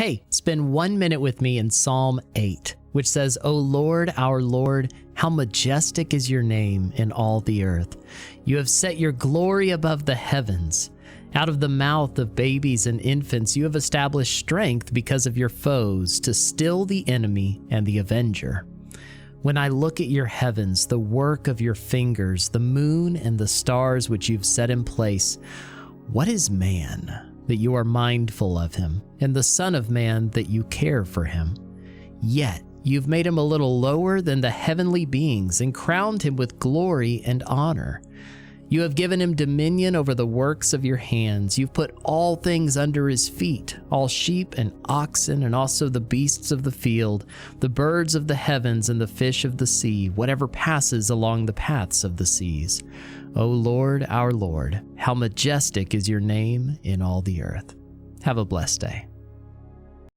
Hey, spend 1 minute with me in Psalm 8, which says, O Lord, our Lord, how majestic is your name in all the earth. You have set your glory above the heavens. Out of the mouth of babies and infants you have established strength because of your foes, to still the enemy and the avenger. When I look at your heavens, the work of your fingers, the moon and the stars which you've set in place, what is man that you are mindful of him, and the Son of Man that you care for him? Yet you've made him a little lower than the heavenly beings and crowned him with glory and honor. You have given him dominion over the works of your hands. You've put all things under his feet, all sheep and oxen, and also the beasts of the field, the birds of the heavens and the fish of the sea, whatever passes along the paths of the seas. O Lord, our Lord, how majestic is your name in all the earth. Have a blessed day.